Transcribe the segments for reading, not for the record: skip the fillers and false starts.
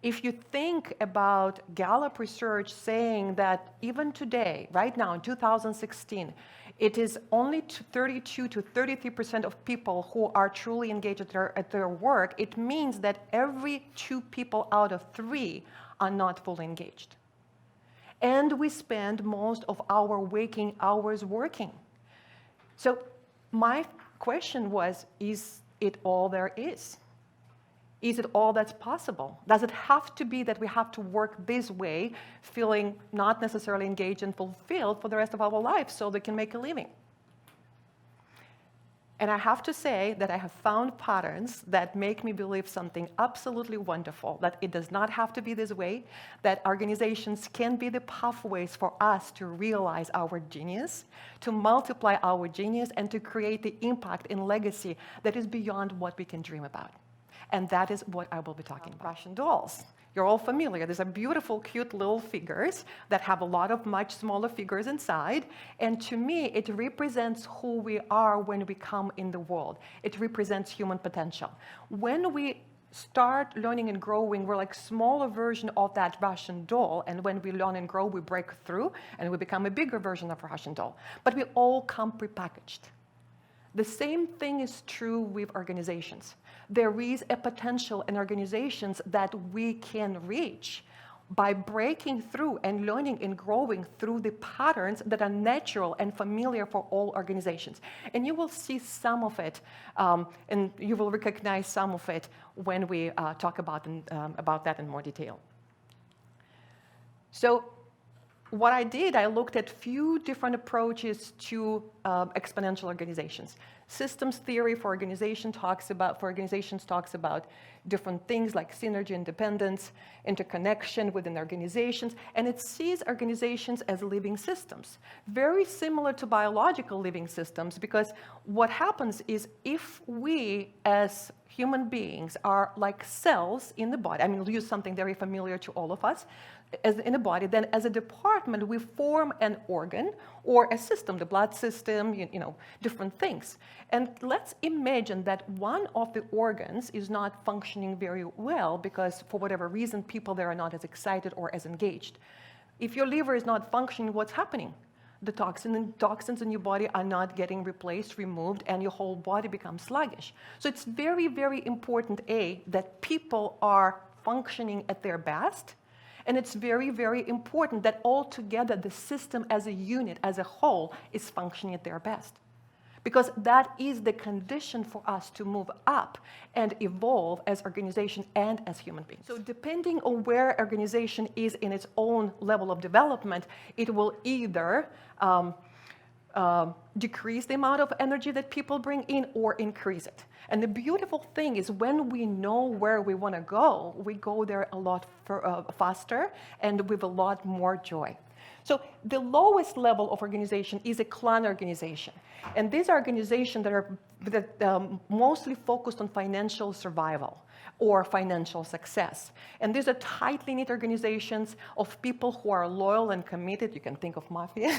If you think about Gallup research saying that even today, right now in 2016, it is only 32 to 33% of people who are truly engaged at their work, it means that every 2 people out of 3 are not fully engaged. And we spend most of our waking hours working. So my question was, is it all there is? Is it all that's possible? Does it have to be that we have to work this way, feeling not necessarily engaged and fulfilled for the rest of our lives so they can make a living? And I have to say that I have found patterns that make me believe something absolutely wonderful, that it does not have to be this way, that organizations can be the pathways for us to realize our genius, to multiply our genius, and to create the impact and legacy that is beyond what we can dream about. And that is what I will be talking about. Russian dolls. You're all familiar. These are beautiful, cute little figures that have a lot of much smaller figures inside. And to me, it represents who we are when we come in the world. It represents human potential. When we start learning and growing, we're like a smaller version of that Russian doll. And when we learn and grow, we break through and we become a bigger version of a Russian doll. But we all come prepackaged. The same thing is true with organizations. There is a potential in organizations that we can reach by breaking through and learning and growing through the patterns that are natural and familiar for all organizations. And you will see some of it, and you will recognize some of it when we talk about that in more detail. So what I did, I looked at few different approaches to exponential organizations. Systems theory for organizations talks about different things like synergy, independence, interconnection within organizations, and it sees organizations as living systems, very similar to biological living systems, because what happens is if we as human beings are like cells in the body, I mean, we'll use something very familiar to all of us, as in a body, then as a department, we form an organ or a system, the blood system, different things. And let's imagine that one of the organs is not functioning very well because for whatever reason, people there are not as excited or as engaged. If your liver is not functioning, what's happening? The toxins in your body are not getting replaced, removed, and your whole body becomes sluggish. So it's very, very important, that people are functioning at their best. And it's very, very important that altogether the system as a unit, as a whole, is functioning at their best. Because that is the condition for us to move up and evolve as organization and as human beings. So depending on where organization is in its own level of development, it will either decrease the amount of energy that people bring in or increase it. And the beautiful thing is when we know where we want to go, we go there a lot faster and with a lot more joy. So the lowest level of organization is a clan organization. And these are organizations that are mostly focused on financial survival or financial success. And these are tightly knit organizations of people who are loyal and committed. You can think of mafia.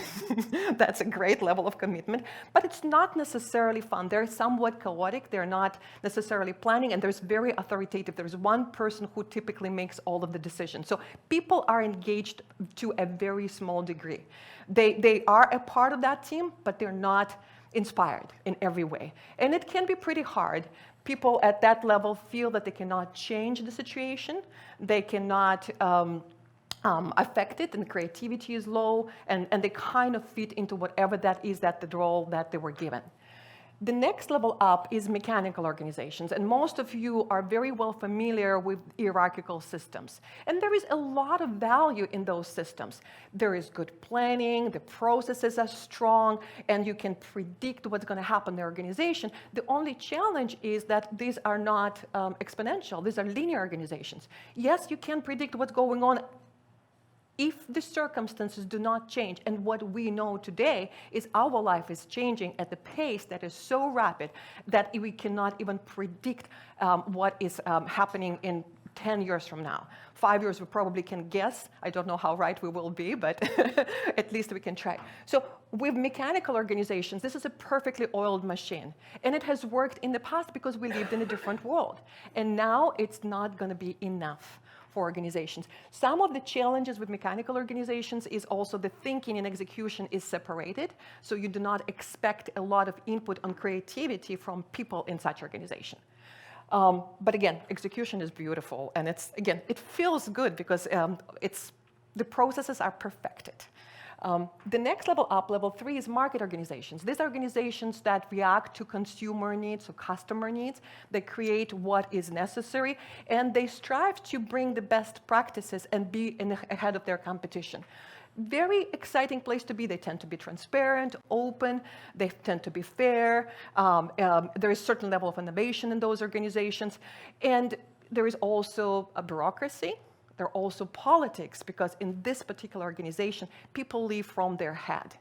That's a great level of commitment. But it's not necessarily fun. They're somewhat chaotic. They're not necessarily planning. And there's very authoritative. There's one person who typically makes all of the decisions. So people are engaged to a very small degree. They are a part of that team, but they're not inspired in every way. And it can be pretty hard. People at that level feel that they cannot change the situation. They cannot affect it, and creativity is low, and they kind of fit into whatever that is, that the role that they were given. The next level up is mechanical organizations, and most of you are very well familiar with hierarchical systems. And there is a lot of value in those systems. There is good planning, the processes are strong, and you can predict what's going to happen in the organization. The only challenge is that these are not exponential. These are linear organizations. Yes, you can predict what's going on if the circumstances do not change. And what we know today is our life is changing at the pace that is so rapid that we cannot even predict what is happening in 10 years from now. 5 years we probably can guess. I don't know how right we will be, but at least we can try. So with mechanical organizations, this is a perfectly oiled machine. And it has worked in the past because we lived in a different world. And now it's not going to be enough for organizations. Some of the challenges with mechanical organizations is also the thinking and execution is separated, so you do not expect a lot of input on creativity from people in such organization. But again, execution is beautiful, and it feels good because the processes are perfected. The next level up, level 3, is market organizations. These are organizations that react to consumer needs, or customer needs. They create what is necessary, and they strive to bring the best practices and be ahead of their competition. Very exciting place to be. They tend to be transparent, open, they tend to be fair. There is a certain level of innovation in those organizations. And there is also a bureaucracy. There are also politics, because in this particular organization, people live from their head.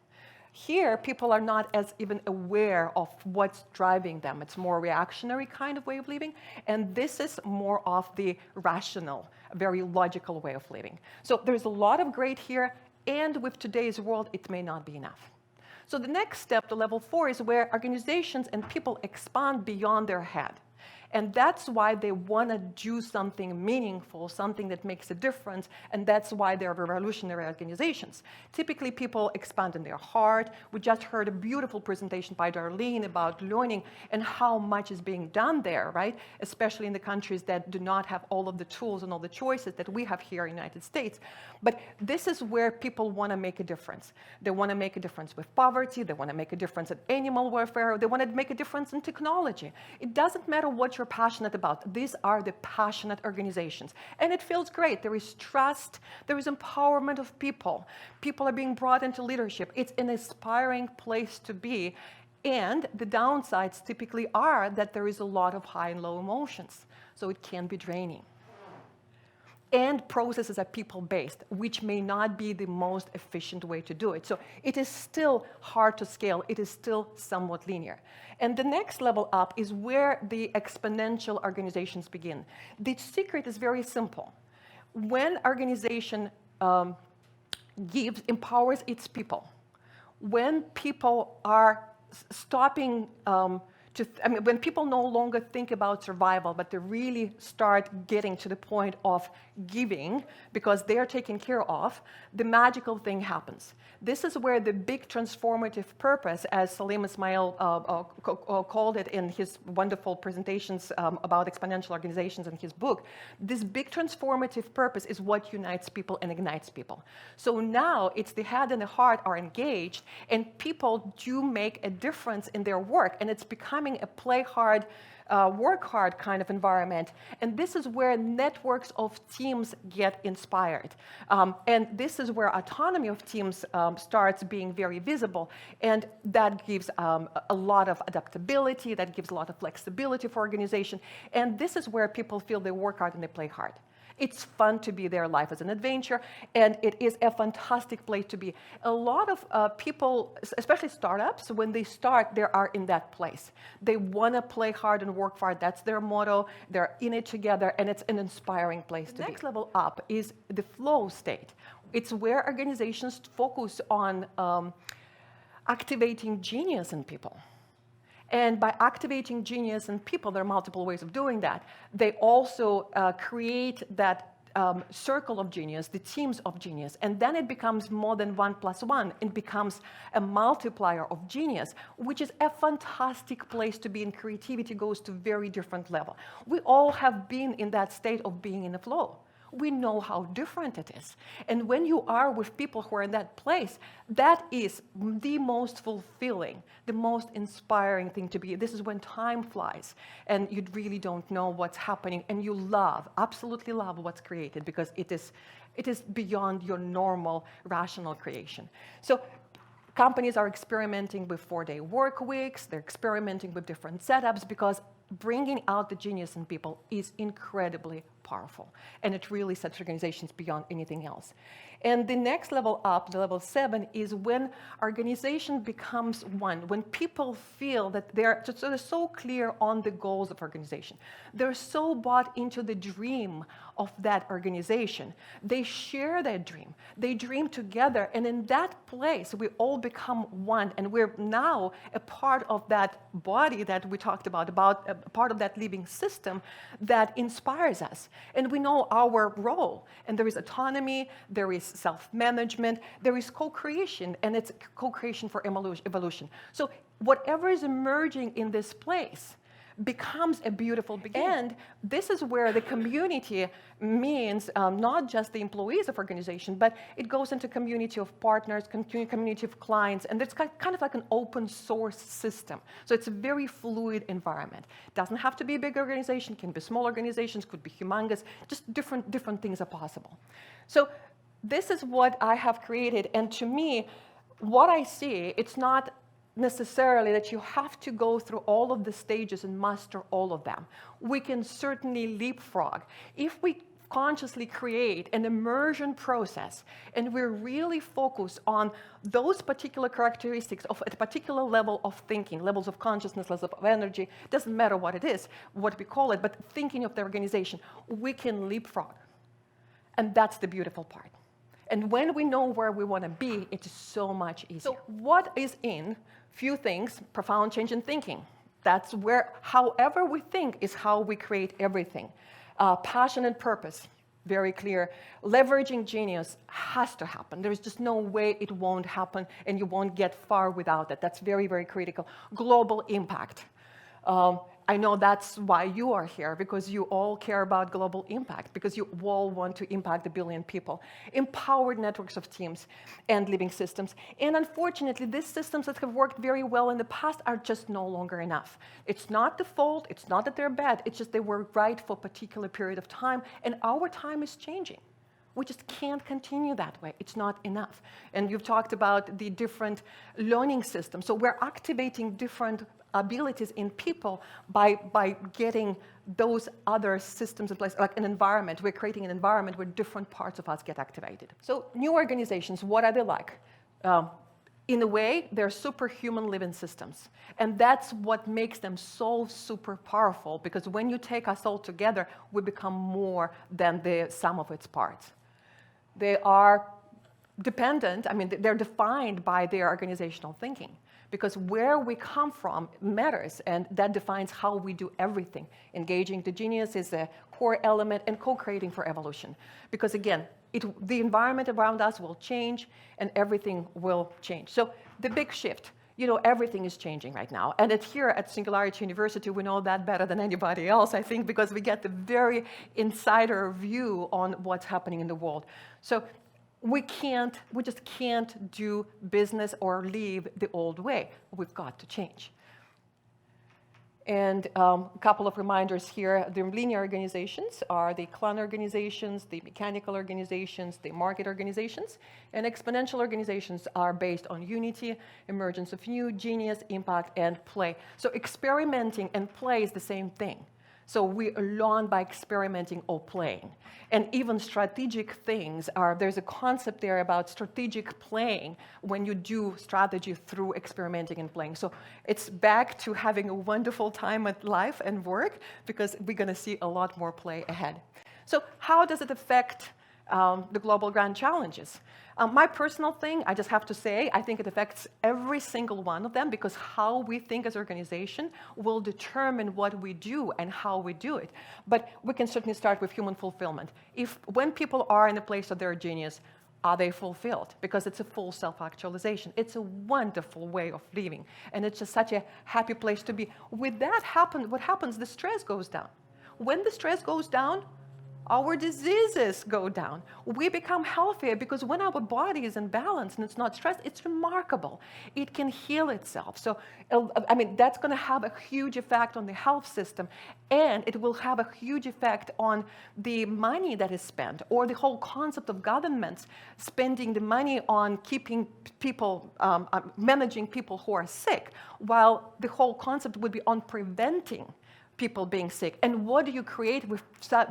Here, people are not as even aware of what's driving them. It's more reactionary kind of way of living, and this is more of the rational, very logical way of living. So there's a lot of great here, and with today's world, it may not be enough. So the next step to level 4 is where organizations and people expand beyond their head. And that's why they want to do something meaningful, something that makes a difference, and that's why they're revolutionary organizations. Typically, people expand in their heart. We just heard a beautiful presentation by Darlene about learning and how much is being done there, right? Especially in the countries that do not have all of the tools and all the choices that we have here in the United States. But this is where people want to make a difference. They want to make a difference with poverty. They want to make a difference in animal welfare. They want to make a difference in technology. It doesn't matter what you're passionate about. These are the passionate organizations. And it feels great. There is trust. There is empowerment of people. People are being brought into leadership. It's an inspiring place to be. And the downsides typically are that there is a lot of high and low emotions. So it can be draining. And processes are people-based, which may not be the most efficient way to do it. So it is still hard to scale. It is still somewhat linear. And the next level up is where the exponential organizations begin. The secret is very simple. When organization empowers its people, when people are stopping when people no longer think about survival, but they really start getting to the point of giving because they are taken care of, the magical thing happens. This is where the big transformative purpose, as Salim Ismail called it in his wonderful presentations about exponential organizations in his book, this big transformative purpose is what unites people and ignites people. So now it's the head and the heart are engaged, and people do make a difference in their work, and it's becoming a play hard, work hard kind of environment. And this is where networks of teams get inspired. And this is where autonomy of teams starts being very visible. And that gives a lot of adaptability, that gives a lot of flexibility for organization. And this is where people feel they work hard and they play hard. It's fun to be there, life is an adventure, and it is a fantastic place to be. A lot of people, especially startups, when they start, they are in that place. They want to play hard and work hard. That's their motto. They're in it together, and it's an inspiring place to be. The next level up is the flow state. It's where organizations focus on activating genius in people. And by activating genius in people, there are multiple ways of doing that. They also create that circle of genius, the teams of genius, and then it becomes more than 1 + 1. It becomes a multiplier of genius, which is a fantastic place to be, and creativity goes to very different level. We all have been in that state of being in the flow. We know how different it is. And when you are with people who are in that place, that is the most fulfilling, the most inspiring thing to be. This is when time flies and you really don't know what's happening, and you love, absolutely love what's created, because it is beyond your normal rational creation. So companies are experimenting with 4-day work weeks. They're experimenting with different setups, because bringing out the genius in people is incredibly powerful, and it really sets organizations beyond anything else. And the next level up, the level 7, is when organization becomes one, when people feel that they're so clear on the goals of organization. They're so bought into the dream of that organization. They share that dream. They dream together, and in that place, we all become one, and we're now a part of that body that we talked about part of that living system that inspires us. And we know our role. And there is autonomy, there is self-management, there is co-creation, and it's co-creation for evolution. So whatever is emerging in this place becomes a beautiful beginning. And this is where the community means not just the employees of organization, but it goes into community of partners, community of clients, and it's kind of like an open source system. So it's a very fluid environment. It doesn't have to be a big organization, can be small organizations, could be humongous, just different things are possible. So this is what I have created, and to me, what I see, it's not necessarily that you have to go through all of the stages and master all of them. We can certainly leapfrog. If we consciously create an immersion process and we're really focused on those particular characteristics of a particular level of thinking, levels of consciousness, levels of energy, doesn't matter what it is, what we call it, but thinking of the organization, we can leapfrog. And that's the beautiful part. And when we know where we want to be, it's so much easier. So what is in? Few things, profound change in thinking. That's where, however we think is how we create everything. Passion and purpose, very clear. Leveraging genius has to happen. There's just no way it won't happen, and you won't get far without it. That's very, very critical. Global impact. I know that's why you are here, because you all care about global impact, because you all want to impact 1 billion people. Empowered networks of teams and living systems. And unfortunately, these systems that have worked very well in the past are just no longer enough. It's not the fault, it's not that they're bad, it's just they were right for a particular period of time, and our time is changing. We just can't continue that way. It's not enough. And you've talked about the different learning systems. So we're activating different abilities in people by getting those other systems in place, like an environment. We're creating an environment where different parts of us get activated. So new organizations, what are they like? In a way, they're superhuman living systems. And that's what makes them so super powerful, because when you take us all together, we become more than the sum of its parts. They are dependent, I mean, they're defined by their organizational thinking, because where we come from matters, and that defines how we do everything. Engaging the genius is a core element, and co-creating for evolution. Because again, the environment around us will change, and everything will change. So the big shift, you know, everything is changing right now. And here at Singularity University, we know that better than anybody else, I think, because we get the very insider view on what's happening in the world. So we just can't do business or live the old way. We've got to change. And a couple of reminders here. The linear organizations are the clan organizations, the mechanical organizations, the market organizations. And exponential organizations are based on unity, emergence of new, genius, impact, and play. So experimenting and play is the same thing. So we learn by experimenting or playing. And even strategic things there's a concept there about strategic playing when you do strategy through experimenting and playing. So it's back to having a wonderful time at life and work, because we're going to see a lot more play ahead. So how does it affect the global grand challenges? My personal thing, I just have to say, I think it affects every single one of them, because how we think as an organization will determine what we do and how we do it. But we can certainly start with human fulfillment. When people are in a place of their genius, are they fulfilled? Because it's a full self-actualization. It's a wonderful way of living, and it's just such a happy place to be. With that what happens? The stress goes down. When the stress goes down, our diseases go down. We become healthier, because when our body is in balance and it's not stressed, it's remarkable. It can heal itself. So, I mean, that's going to have a huge effect on the health system, and it will have a huge effect on the money that is spent, or the whole concept of governments spending the money on keeping people, managing people who are sick, while the whole concept would be on preventing people being sick. And what do you create with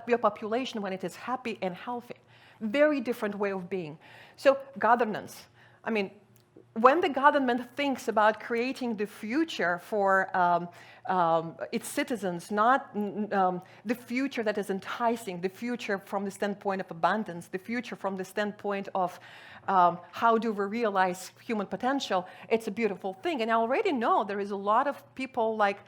your population when it is happy and healthy? Very different way of being. So governance. I mean, when the government thinks about creating the future for its citizens, not the future that is enticing, the future from the standpoint of abundance, the future from the standpoint of how do we realize human potential, it's a beautiful thing. And I already know there is a lot of people like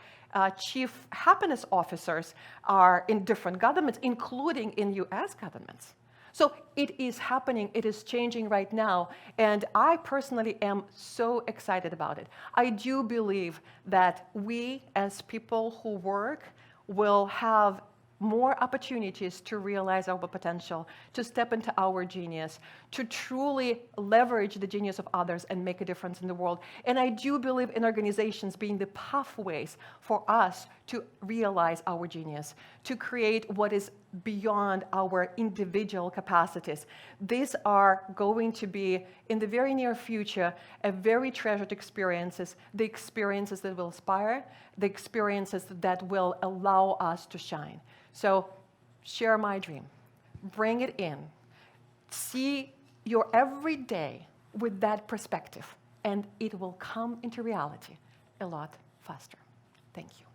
chief happiness officers are in different governments, including in US governments. So it is happening, it is changing right now, and I personally am so excited about it. I do believe that we, as people who work, will have more opportunities to realize our potential, to step into our genius, to truly leverage the genius of others and make a difference in the world. And I do believe in organizations being the pathways for us to realize our genius, to create what is beyond our individual capacities. These are going to be, in the very near future, a very treasured experiences, the experiences that will inspire, the experiences that will allow us to shine. So share my dream, bring it in, see your every day with that perspective, and it will come into reality a lot faster. Thank you.